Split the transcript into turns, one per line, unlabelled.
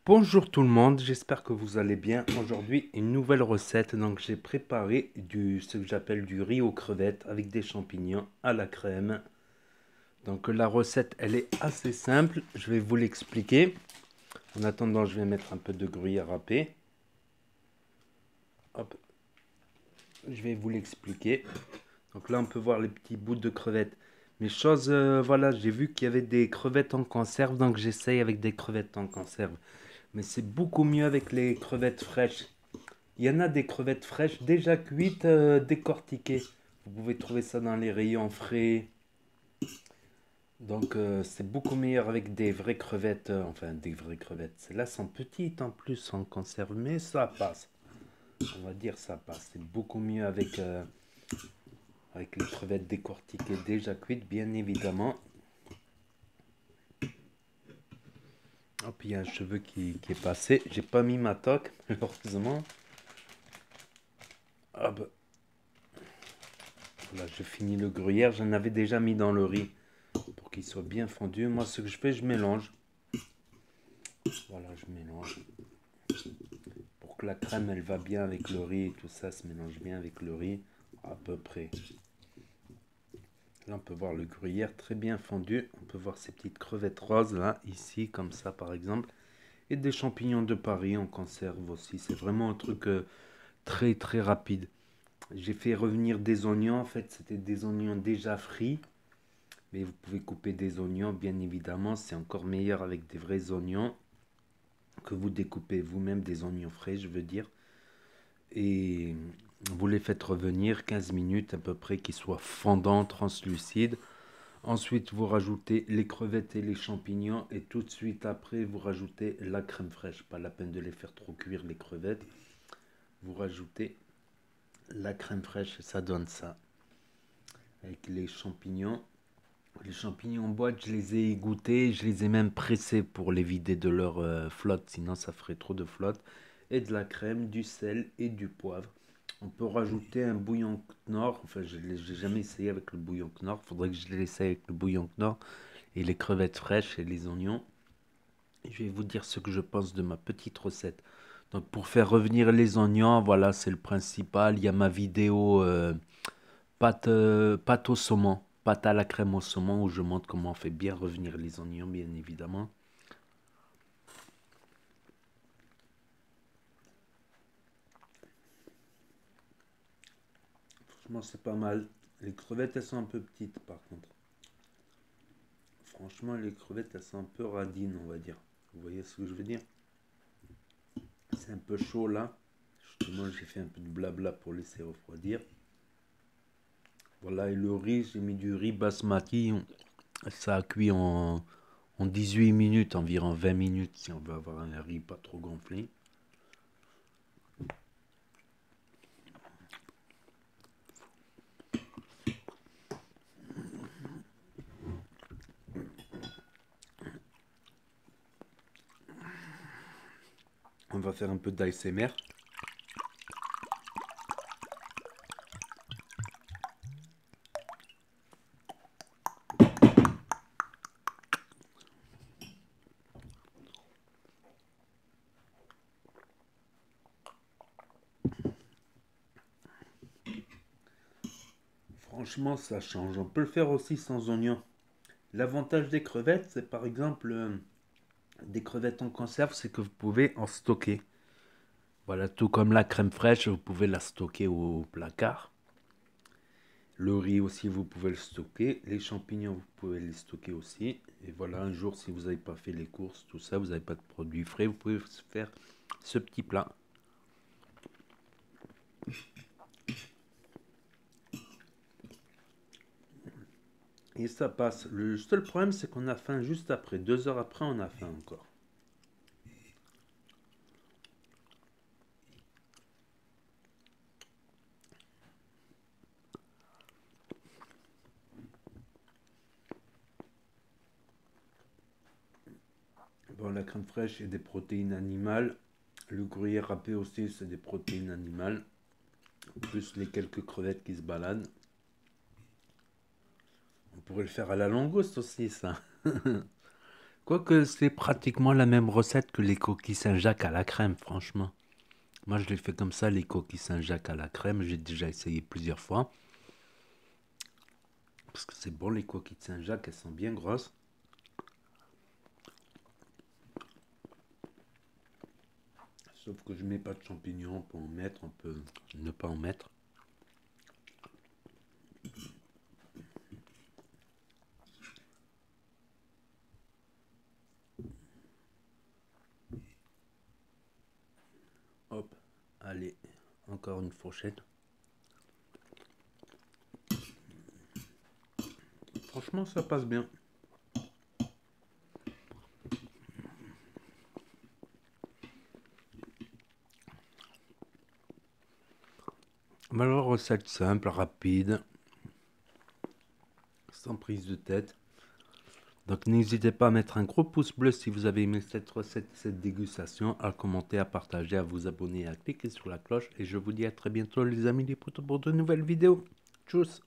Bonjour tout le monde, j'espère que vous allez bien. Aujourd'hui, une nouvelle recette. Donc, j'ai préparé ce que j'appelle du riz aux crevettes avec des champignons à la crème. Donc, la recette, elle est assez simple. Je vais vous l'expliquer. En attendant, je vais mettre un peu de gruyère râpée. Hop, je vais vous l'expliquer. Donc là, on peut voir les petits bouts de crevettes. Mais chose, voilà, j'ai vu qu'il y avait des crevettes en conserve, donc j'essaye avec des crevettes en conserve. Mais c'est beaucoup mieux avec les crevettes fraîches. Il y en a des crevettes fraîches déjà cuites, décortiquées. Vous pouvez trouver ça dans les rayons frais. Donc c'est beaucoup meilleur avec des vraies crevettes, enfin des vraies crevettes. Celles-là sont petites en plus en conserve, mais ça passe. On va dire ça passe. C'est beaucoup mieux avec les crevettes décortiquées déjà cuites, bien évidemment. Hop, il y a un cheveu qui est passé. J'ai pas mis ma toque, malheureusement. Hop, là je finis le gruyère. J'en avais déjà mis dans le riz pour qu'il soit bien fondu. Moi, ce que je fais, je mélange. Voilà, je mélange. Pour que la crème, elle va bien avec le riz et tout ça se mélange bien avec le riz, à peu près. Là, on peut voir le gruyère très bien fondu. On peut voir ces petites crevettes roses, là, ici, comme ça, par exemple. Et des champignons de Paris en conserve aussi. C'est vraiment un truc très, très rapide. J'ai fait revenir des oignons. En fait, c'était des oignons déjà frits. Mais vous pouvez couper des oignons, bien évidemment. C'est encore meilleur avec des vrais oignons que vous découpez vous-même, des oignons frais, je veux dire. Et vous les faites revenir 15 minutes à peu près, qu'ils soient fondants, translucides. Ensuite, vous rajoutez les crevettes et les champignons et tout de suite après, vous rajoutez la crème fraîche. Pas la peine de les faire trop cuire, les crevettes. Vous rajoutez la crème fraîche et ça donne ça. Avec les champignons. Les champignons en boîte, je les ai égouttés, je les ai même pressés pour les vider de leur flotte, sinon ça ferait trop de flotte. Et de la crème, du sel et du poivre. On peut rajouter un bouillon Knorr. Enfin, je n'ai jamais essayé avec le bouillon Knorr. Il faudrait que je l'essaye avec le bouillon Knorr et les crevettes fraîches et les oignons. Et je vais vous dire ce que je pense de ma petite recette. Donc, pour faire revenir les oignons, voilà, c'est le principal. Il y a ma vidéo pâte au saumon, pâte à la crème au saumon, où je montre comment on fait bien revenir les oignons, bien évidemment. Franchement, c'est pas mal. Les crevettes, elles sont un peu petites, par contre. Franchement, les crevettes, elles sont un peu radines, on va dire. Vous voyez ce que je veux dire? C'est un peu chaud là. Justement, j'ai fait un peu de blabla pour laisser refroidir. Voilà, et le riz, j'ai mis du riz basmati. Ça a cuit en 18 minutes, environ 20 minutes, si on veut avoir un riz pas trop gonflé. On va faire un peu d'ASMR. Franchement, ça change. On peut le faire aussi sans oignon. L'avantage des crevettes, c'est par exemple des crevettes en conserve, c'est que vous pouvez en stocker. Voilà, tout comme la crème fraîche, vous pouvez la stocker au placard. Le riz aussi, vous pouvez le stocker. Les champignons, vous pouvez les stocker aussi. Et voilà, un jour, si vous n'avez pas fait les courses, tout ça, vous n'avez pas de produits frais, vous pouvez faire ce petit plat. Et ça passe. Le seul problème, c'est qu'on a faim juste après. 2 heures après, on a faim encore. Bon, la crème fraîche est des protéines animales. Le gruyère râpé aussi, c'est des protéines animales. Plus les quelques crevettes qui se baladent. On pourrait le faire à la langouste aussi, ça. Quoique c'est pratiquement la même recette que les coquilles Saint-Jacques à la crème, franchement. Moi, je les fais comme ça, les coquilles Saint-Jacques à la crème. J'ai déjà essayé plusieurs fois. Parce que c'est bon, les coquilles de Saint-Jacques, elles sont bien grosses. Sauf que je mets pas de champignons, on peut en mettre, on peut ne pas en mettre. Hop, allez, encore une fourchette. Franchement, ça passe bien. Alors, recette simple, rapide, sans prise de tête. Donc n'hésitez pas à mettre un gros pouce bleu si vous avez aimé cette recette, cette dégustation, à commenter, à partager, à vous abonner, à cliquer sur la cloche. Et je vous dis à très bientôt les amis les potos pour de nouvelles vidéos. Tchuss!